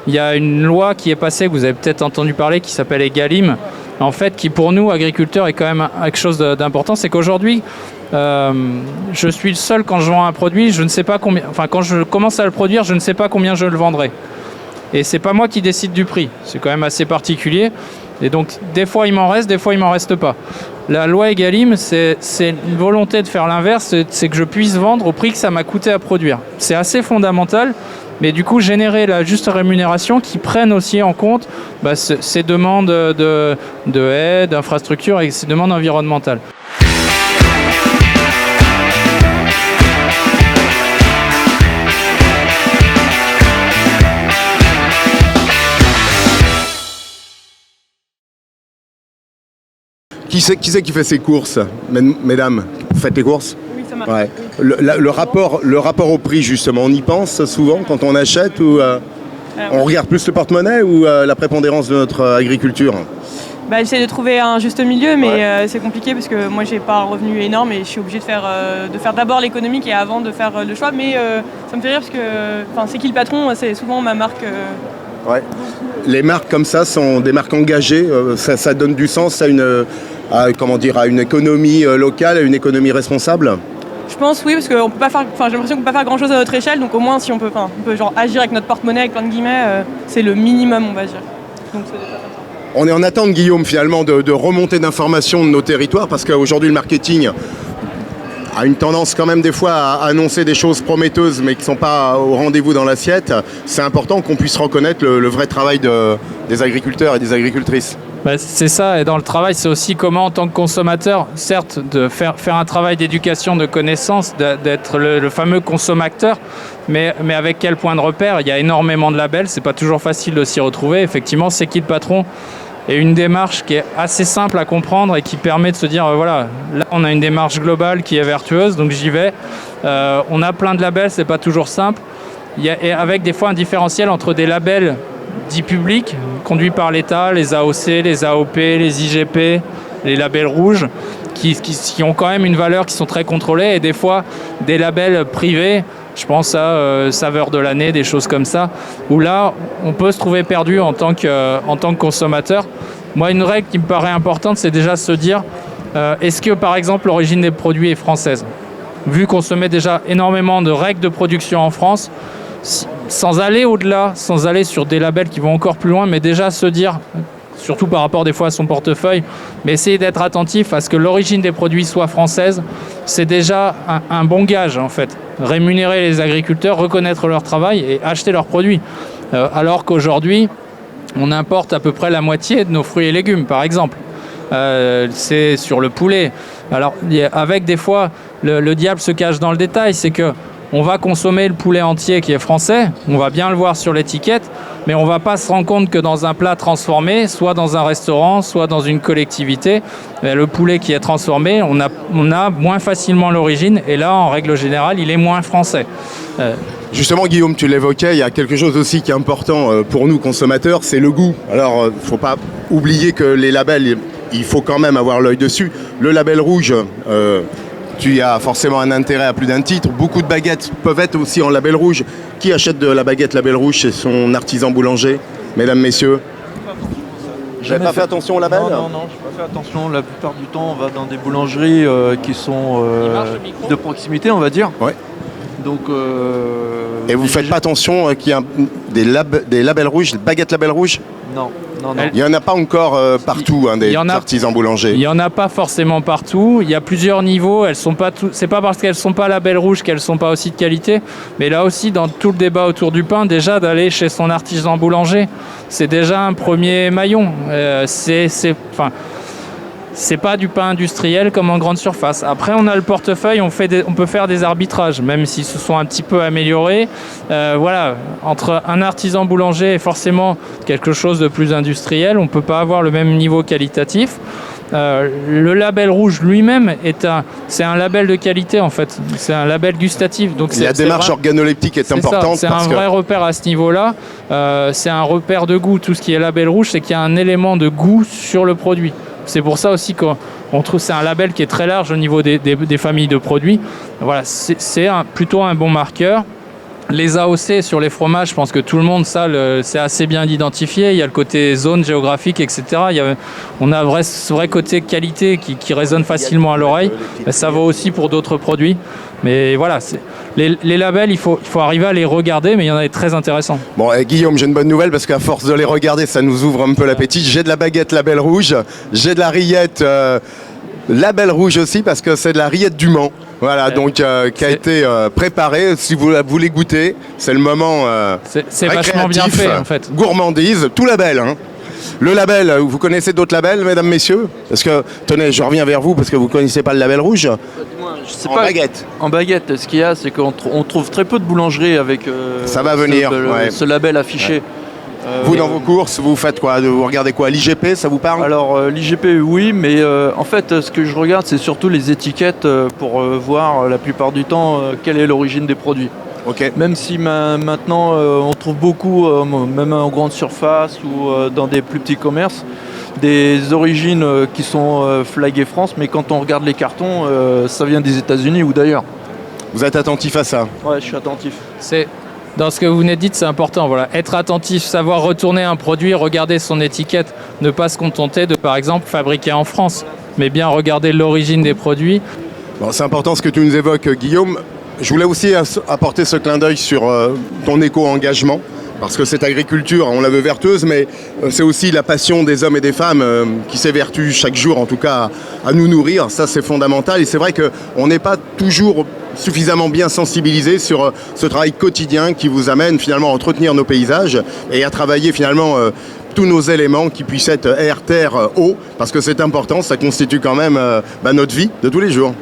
il y a une loi qui est passée, que vous avez peut-être entendu parler, qui s'appelle Egalim, en fait, qui pour nous, agriculteurs, est quand même quelque chose d'important. C'est qu'aujourd'hui, je suis le seul, quand je vends un produit, je ne sais pas combien, enfin quand je commence à le produire, je ne sais pas combien je le vendrai. Et c'est pas moi qui décide du prix. C'est quand même assez particulier. Et donc, des fois, il m'en reste, des fois, il m'en reste pas. La loi Egalim, c'est une volonté de faire l'inverse, c'est que je puisse vendre au prix que ça m'a coûté à produire. C'est assez fondamental, mais du coup, générer la juste rémunération qui prenne aussi en compte ces demandes de haies, d'infrastructures et ces demandes environnementales. Qui c'est qui fait ses courses, mesdames? Vous faites les courses? Oui, ça marche. Ouais. Le rapport au prix, justement, on y pense souvent quand on achète ou on regarde plus le porte-monnaie ou la prépondérance de notre agriculture? J'essaie de trouver un juste milieu, mais c'est compliqué parce que moi j'ai pas un revenu énorme et je suis obligée de faire d'abord l'économique et avant de faire le choix. Mais ça me fait rire parce que c'est qui le patron? C'est souvent ma marque. Ouais. Les marques comme ça sont des marques engagées, ça donne du sens à une économie locale, à une économie responsable. Je pense oui, parce qu'on peut pas faire. J'ai l'impression qu'on peut pas faire grand chose à notre échelle, donc au moins si on peut genre agir avec notre porte-monnaie avec plein de guillemets, c'est le minimum, on va dire. Donc c'est de faire comme ça. On est en attente, Guillaume, finalement, de remontée d'informations de nos territoires, parce qu'aujourd'hui le marketing a une tendance quand même des fois à annoncer des choses prometteuses mais qui ne sont pas au rendez-vous dans l'assiette. C'est important qu'on puisse reconnaître le vrai travail des agriculteurs et des agricultrices. C'est ça, et dans le travail, c'est aussi comment, en tant que consommateur, certes, de faire un travail d'éducation, de connaissance, d'être le fameux consommateur, mais avec quel point de repère? Il y a énormément de labels, c'est pas toujours facile de s'y retrouver. Effectivement, c'est qui le patron? Et une démarche qui est assez simple à comprendre et qui permet de se dire, voilà, là on a une démarche globale qui est vertueuse, donc j'y vais. On a plein de labels, c'est pas toujours simple. Et avec des fois un différentiel entre des labels dits publics, conduits par l'État, les AOC, les AOP, les IGP, les labels rouges, qui ont quand même une valeur, qui sont très contrôlés, et des fois des labels privés. Je pense à saveur de l'année, des choses comme ça, où là, on peut se trouver perdu en tant que consommateur. Moi, une règle qui me paraît importante, c'est déjà se dire, est-ce que, par exemple, l'origine des produits est française? Vu qu'on se met déjà énormément de règles de production en France, sans aller au-delà, sans aller sur des labels qui vont encore plus loin, mais déjà se dire, surtout par rapport des fois à son portefeuille, mais essayer d'être attentif à ce que l'origine des produits soit française, c'est déjà un bon gage en fait. Rémunérer les agriculteurs, reconnaître leur travail et acheter leurs produits. Alors qu'aujourd'hui, on importe à peu près la moitié de nos fruits et légumes, par exemple. C'est sur le poulet. Alors, avec des fois, le diable se cache dans le détail, c'est que on va consommer le poulet entier qui est français, on va bien le voir sur l'étiquette, mais on ne va pas se rendre compte que dans un plat transformé, soit dans un restaurant, soit dans une collectivité, le poulet qui est transformé, on a moins facilement l'origine, et là, en règle générale, il est moins français. Justement, Guillaume, tu l'évoquais, il y a quelque chose aussi qui est important pour nous, consommateurs, c'est le goût. Alors, il ne faut pas oublier que les labels, il faut quand même avoir l'œil dessus. Le label rouge... tu as forcément un intérêt à plus d'un titre. Beaucoup de baguettes peuvent être aussi en label rouge. Qui achète de la baguette label rouge chez son artisan boulanger, mesdames, messieurs? Vous n'avez pas fait attention au label? Non, je n'ai pas fait attention. La plupart du temps, on va dans des boulangeries qui sont de proximité, on va dire. Ouais. Donc, et vous ne faites pas attention qu'il y a des labels rouges, des baguettes label rouge? Non. Il n'y en a pas encore partout, des artisans boulangers. Il n'y en a pas forcément partout. Il y a plusieurs niveaux. C'est pas parce qu'elles ne sont pas label rouge qu'elles ne sont pas aussi de qualité. Mais là aussi, dans tout le débat autour du pain, déjà d'aller chez son artisan boulanger, c'est déjà un premier maillon. C'est pas du pain industriel comme en grande surface. Après, on a le portefeuille, on peut faire des arbitrages, même s'ils se sont un petit peu améliorés. Voilà, entre un artisan boulanger et forcément quelque chose de plus industriel, on ne peut pas avoir le même niveau qualitatif. Le label rouge lui-même c'est un label de qualité en fait, c'est un label gustatif. Donc la démarche organoleptique est importante. C'est un vrai repère à ce niveau-là. C'est un repère de goût. Tout ce qui est label rouge, c'est qu'il y a un élément de goût sur le produit. C'est pour ça aussi qu'on trouve que c'est un label qui est très large au niveau des familles de produits. Voilà, c'est plutôt un bon marqueur. Les AOC sur les fromages, je pense que tout le monde, ça, c'est assez bien identifié. Il y a le côté zone géographique, etc. On a un vrai côté qualité qui résonne facilement à l'oreille. Mais ça vaut aussi pour d'autres produits. Mais voilà, les labels, il faut arriver à les regarder, mais il y en a des très intéressants. Bon, Guillaume, j'ai une bonne nouvelle parce qu'à force de les regarder, ça nous ouvre un peu l'appétit. J'ai de la baguette label rouge, j'ai de la rillette label rouge aussi parce que c'est de la rillette du Mans. Voilà, donc qui a été préparée. Si vous la voulez goûter, c'est le moment. C'est vachement bien fait en fait. Gourmandise, tout label. Hein. Le label, vous connaissez d'autres labels, mesdames, messieurs? Parce que, tenez, je reviens vers vous parce que vous ne connaissez pas le label rouge. Je sais En pas. baguette. En baguette, ce qu'il y a, c'est qu'on trouve très peu de boulangeries avec Ça va venir, ouais. ce label affiché. Vous, dans vos courses, vous faites quoi? Vous regardez quoi? L'IGP, ça vous parle? Alors l'IGP oui, mais en fait ce que je regarde c'est surtout les étiquettes pour voir la plupart du temps quelle est l'origine des produits. Ok. Même si maintenant on trouve beaucoup, même en grande surface ou dans des plus petits commerces, des origines qui sont flaguées France, mais quand on regarde les cartons, ça vient des États-Unis ou d'ailleurs. Vous êtes attentif à ça? Ouais, je suis attentif. Dans ce que vous venez de dire, c'est important. Voilà. Être attentif, savoir retourner un produit, regarder son étiquette, ne pas se contenter de, par exemple, fabriquer en France, mais bien regarder l'origine des produits. Bon, c'est important ce que tu nous évoques, Guillaume. Je voulais aussi apporter ce clin d'œil sur ton éco-engagement, parce que cette agriculture, on la veut vertueuse, mais c'est aussi la passion des hommes et des femmes qui s'évertuent chaque jour, en tout cas, à nous nourrir. Ça, c'est fondamental. Et c'est vrai qu'on n'est pas toujours suffisamment bien sensibilisé sur ce travail quotidien qui vous amène finalement à entretenir nos paysages et à travailler finalement tous nos éléments qui puissent être air, terre, eau, parce que c'est important, ça constitue quand même notre vie de tous les jours.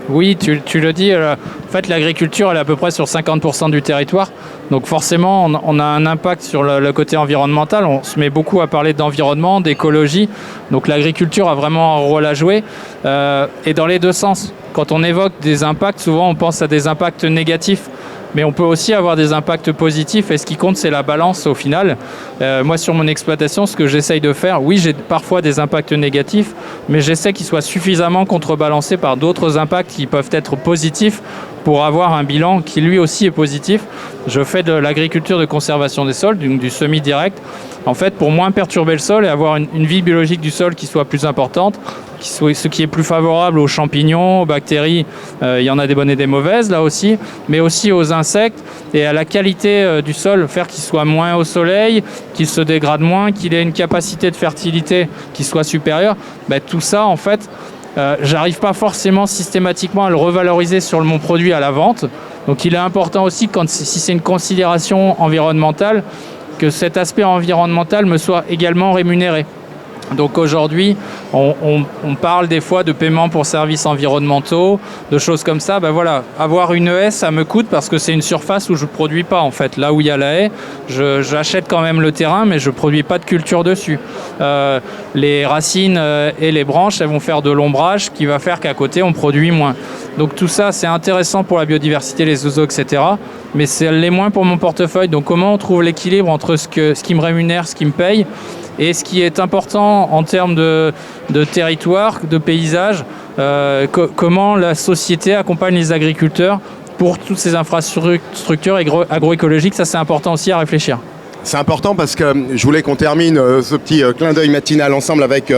Oui, tu le dis, en fait l'agriculture elle est à peu près sur 50% du territoire, donc forcément on a un impact sur le côté environnemental, on se met beaucoup à parler d'environnement, d'écologie, donc l'agriculture a vraiment un rôle à jouer, et dans les deux sens. Quand on évoque des impacts, souvent on pense à des impacts négatifs, mais on peut aussi avoir des impacts positifs et ce qui compte c'est la balance au final. Moi sur mon exploitation, ce que j'essaye de faire, oui j'ai parfois des impacts négatifs, mais j'essaie qu'ils soient suffisamment contrebalancés par d'autres impacts qui peuvent être positifs pour avoir un bilan qui lui aussi est positif. Je fais de l'agriculture de conservation des sols, du semi-direct, en fait pour moins perturber le sol et avoir une vie biologique du sol qui soit plus importante, ce qui est plus favorable aux champignons, aux bactéries, il y en a des bonnes et des mauvaises là aussi, mais aussi aux insectes et à la qualité du sol, faire qu'il soit moins au soleil, qu'il se dégrade moins, qu'il ait une capacité de fertilité qui soit supérieure. Tout ça en fait, j'arrive pas forcément systématiquement à le revaloriser sur mon produit à la vente. Donc il est important aussi, si c'est une considération environnementale, que cet aspect environnemental me soit également rémunéré. Donc aujourd'hui, on parle des fois de paiement pour services environnementaux, de choses comme ça. Voilà, avoir une haie, ça me coûte parce que c'est une surface où je ne produis pas en fait. Là où il y a la haie, j'achète quand même le terrain, mais je ne produis pas de culture dessus. Les racines et les branches, elles vont faire de l'ombrage qui va faire qu'à côté, on produit moins. Donc tout ça, c'est intéressant pour la biodiversité, les oiseaux, etc. Mais c'est l'est moins pour mon portefeuille. Donc comment on trouve l'équilibre entre ce qui me rémunère, ce qui me paye, et ce qui est important en termes de territoire, de paysage, comment la société accompagne les agriculteurs pour toutes ces infrastructures agroécologiques, ça c'est important aussi à réfléchir. C'est important parce que je voulais qu'on termine ce petit clin d'œil matinal ensemble avec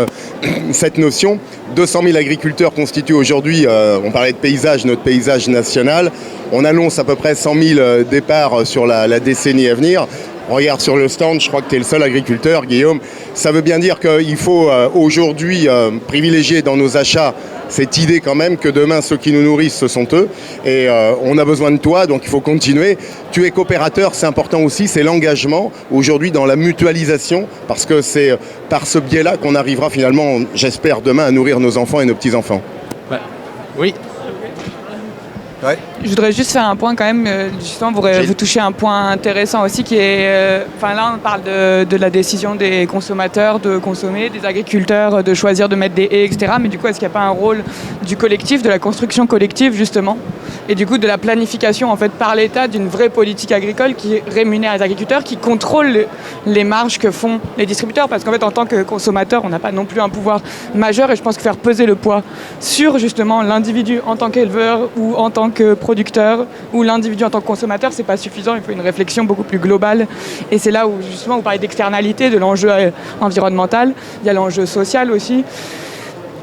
cette notion. 200 000 agriculteurs constituent aujourd'hui, on parlait de paysage, notre paysage national. On annonce à peu près 100 000 départs sur la décennie à venir. On regarde sur le stand, je crois que tu es le seul agriculteur, Guillaume. Ça veut bien dire qu'il faut aujourd'hui privilégier dans nos achats cette idée quand même que demain, ceux qui nous nourrissent, ce sont eux. Et on a besoin de toi, donc il faut continuer. Tu es coopérateur, c'est important aussi, c'est l'engagement aujourd'hui dans la mutualisation, parce que c'est par ce biais-là qu'on arrivera finalement, j'espère, demain à nourrir nos enfants et nos petits-enfants. Oui. Ouais. Je voudrais juste faire un point quand même, justement vous touchez un point intéressant aussi qui est, là on parle de la décision des consommateurs de consommer, des agriculteurs de choisir de mettre des haies, etc. Mais du coup est-ce qu'il n'y a pas un rôle du collectif, de la construction collective justement, et du coup de la planification en fait par l'État d'une vraie politique agricole qui rémunère les agriculteurs, qui contrôle les marges que font les distributeurs, parce qu'en fait en tant que consommateur on n'a pas non plus un pouvoir majeur, et je pense que faire peser le poids sur justement l'individu en tant qu'éleveur ou en tant que producteur ou l'individu en tant que consommateur, c'est pas suffisant, il faut une réflexion beaucoup plus globale. Et c'est là où justement vous parlez d'externalité, de l'enjeu environnemental, il y a l'enjeu social aussi.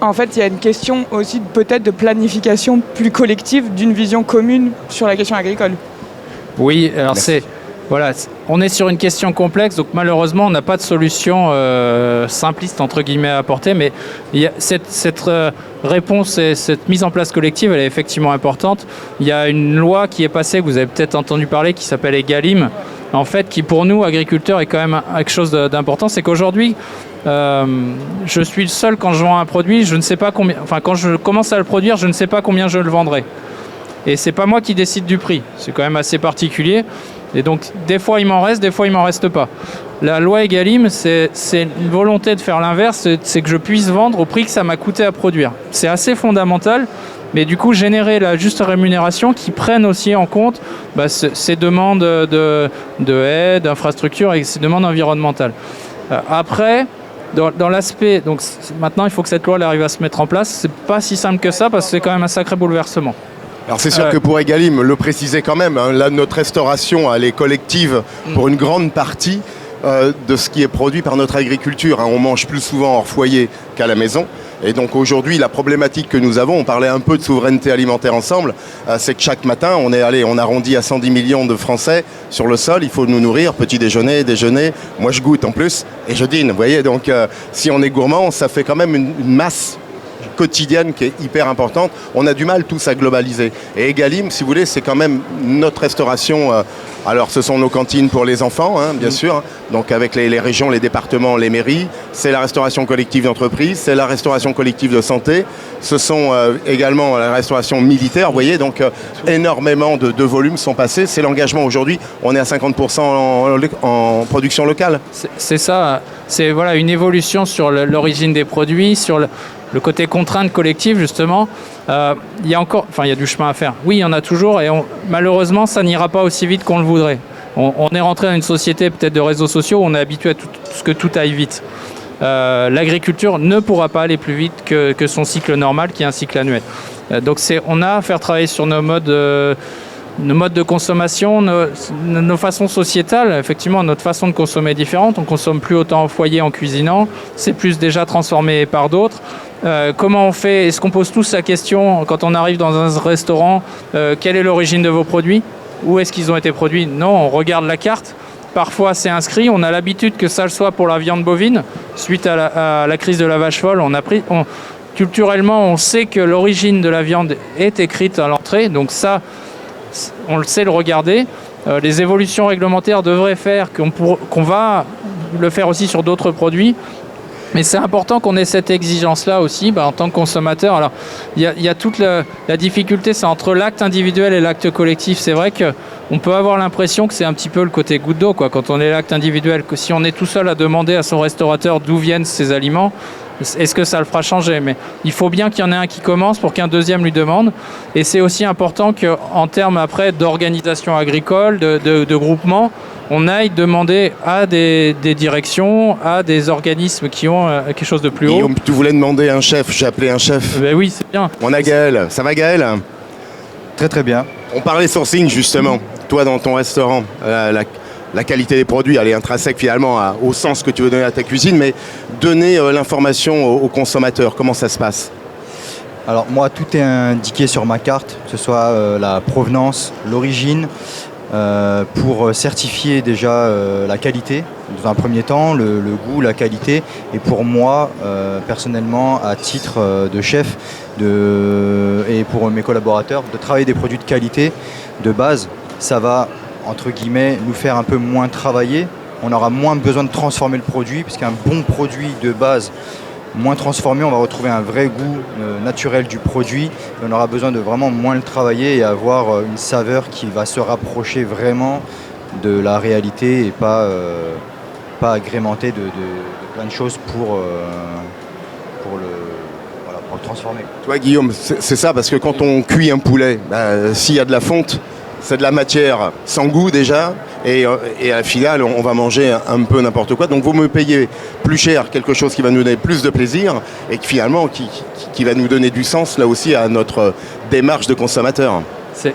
En fait, il y a une question aussi peut-être de planification plus collective d'une vision commune sur la question agricole. Oui, alors voilà, on est sur une question complexe, donc malheureusement on n'a pas de solution simpliste entre guillemets à apporter, mais il y a cette réponse et cette mise en place collective, elle est effectivement importante. Il y a une loi qui est passée, que vous avez peut-être entendu parler, qui s'appelle Egalim, en fait, qui pour nous, agriculteurs, est quand même quelque chose d'important. C'est qu'aujourd'hui, je suis le seul, quand je vends un produit, je ne sais pas combien, enfin quand je commence à le produire, je ne sais pas combien je le vendrai. Et c'est pas moi qui décide du prix, c'est quand même assez particulier. Et donc, des fois, il m'en reste, des fois, il m'en reste pas. La loi Egalim, c'est une volonté de faire l'inverse, c'est que je puisse vendre au prix que ça m'a coûté à produire. C'est assez fondamental, mais du coup, générer la juste rémunération qui prenne aussi en compte ces demandes de haies, d'infrastructures et ces demandes environnementales. Après, dans l'aspect, donc maintenant, il faut que cette loi elle arrive à se mettre en place. C'est pas si simple que ça, parce que c'est quand même un sacré bouleversement. Alors c'est sûr que pour Egalim, le préciser quand même, hein, là notre restauration elle est collective pour une grande partie de ce qui est produit par notre agriculture. Hein. On mange plus souvent hors foyer qu'à la maison. Et donc aujourd'hui, la problématique que nous avons, on parlait un peu de souveraineté alimentaire ensemble, c'est que chaque matin, on arrondit à 110 millions de Français sur le sol, il faut nous nourrir, petit déjeuner, moi je goûte en plus et je dîne. Vous voyez, donc si on est gourmand, ça fait quand même une masse quotidienne qui est hyper importante. On a du mal tous à globaliser. Et Egalim, si vous voulez, c'est quand même notre restauration. Alors, ce sont nos cantines pour les enfants, hein, bien sûr. Donc, avec les régions, les départements, les mairies. C'est la restauration collective d'entreprise. C'est la restauration collective de santé. Ce sont également la restauration militaire. Vous voyez, donc, énormément de volumes sont passés. C'est l'engagement aujourd'hui. On est à 50% en production locale. C'est ça. C'est voilà, une évolution sur l'origine des produits, sur le côté contrainte collective, justement. Il y a du chemin à faire. Oui, il y en a toujours, et malheureusement, ça n'ira pas aussi vite qu'on le voudrait. On est rentré dans une société peut-être de réseaux sociaux où on est habitué à ce que tout aille vite. L'agriculture ne pourra pas aller plus vite que son cycle normal, qui est un cycle annuel. Donc on a à faire travailler sur nos modes de consommation, nos façons sociétales. Effectivement, notre façon de consommer est différente. On consomme plus autant au foyer en cuisinant. C'est plus déjà transformé par d'autres. Comment on fait? Est-ce qu'on pose tous la question quand on arrive dans un restaurant, quelle est l'origine de vos produits? Où est-ce qu'ils ont été produits? Non, on regarde la carte. Parfois, c'est inscrit. On a l'habitude que ça le soit pour la viande bovine. Suite à la crise de la vache folle, culturellement, on sait que l'origine de la viande est écrite à l'entrée. Donc ça, on le sait le regarder. Les évolutions réglementaires devraient faire qu'on va le faire aussi sur d'autres produits. Mais c'est important qu'on ait cette exigence-là aussi en tant que consommateur. Alors, il y a toute la difficulté, c'est entre l'acte individuel et l'acte collectif. C'est vrai qu'on peut avoir l'impression que c'est un petit peu le côté goutte d'eau, quoi, quand on est l'acte individuel. Que si on est tout seul à demander à son restaurateur d'où viennent ces aliments, est-ce que ça le fera changer? Mais il faut bien qu'il y en ait un qui commence pour qu'un deuxième lui demande. Et c'est aussi important qu'en termes après d'organisation agricole, de groupement, on aille demander à des directions, à des organismes qui ont quelque chose de plus haut. Guillaume, tu voulais demander un chef, j'ai appelé un chef. Ben oui, c'est bien. On a Gaël. Ça va Gaël? Très très bien. On parlait sourcing justement. Toi dans ton restaurant, la qualité des produits, elle est intrinsèque finalement au sens que tu veux donner à ta cuisine, mais donner l'information aux consommateurs, comment ça se passe? Alors moi, tout est indiqué sur ma carte, que ce soit la provenance, l'origine, pour certifier déjà la qualité, dans un premier temps, le goût, la qualité, et pour moi, personnellement, à titre de chef et pour mes collaborateurs, de travailler des produits de qualité, de base, ça va, entre guillemets, nous faire un peu moins travailler. On aura moins besoin de transformer le produit, puisqu'un bon produit de base, moins transformé, on va retrouver un vrai goût naturel du produit. Et on aura besoin de vraiment moins le travailler et avoir une saveur qui va se rapprocher vraiment de la réalité et pas agrémenter de plein de choses pour le transformer. Toi Guillaume, c'est ça, parce que quand on cuit un poulet, s'il y a de la fonte, c'est de la matière sans goût déjà, et à la finale, on va manger un peu n'importe quoi. Donc, vous me payez plus cher quelque chose qui va nous donner plus de plaisir et qui finalement, qui va nous donner du sens là aussi à notre démarche de consommateur.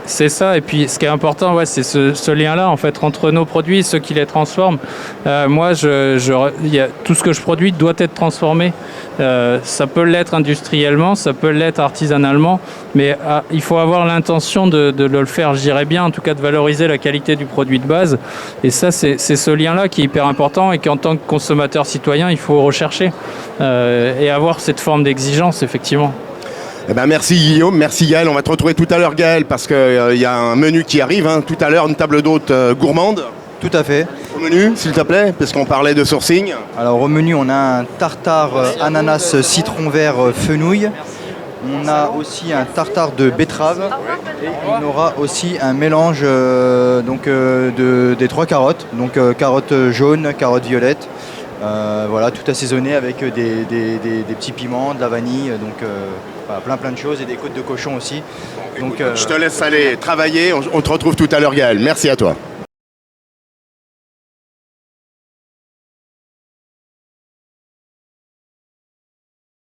C'est ça, et puis ce qui est important, ouais, c'est ce lien-là en fait entre nos produits, ceux qui les transforment. Moi, tout ce que je produis doit être transformé. Ça peut l'être industriellement, ça peut l'être artisanalement, mais il faut avoir l'intention de le faire, je dirais bien, en tout cas de valoriser la qualité du produit de base. Et ça, c'est ce lien-là qui est hyper important et qu'en tant que consommateur citoyen, il faut rechercher et avoir cette forme d'exigence, effectivement. Eh ben merci Guillaume, merci Gaël. On va te retrouver tout à l'heure Gaël parce qu'il y a un menu qui arrive. Tout à l'heure, une table d'hôte gourmande. Tout à fait. Au menu, s'il te plaît, parce qu'on parlait de sourcing. Alors au menu, on a un tartare ananas citron vert fenouil. On a aussi un tartare de betterave. Et on aura aussi un mélange des 3 carottes. Donc carottes jaunes, carottes violettes. Voilà, tout assaisonné avec des petits piments, de la vanille, plein de choses et des côtes de cochon aussi. Donc, je te laisse aller travailler, on te retrouve tout à l'heure Gaël, merci à toi.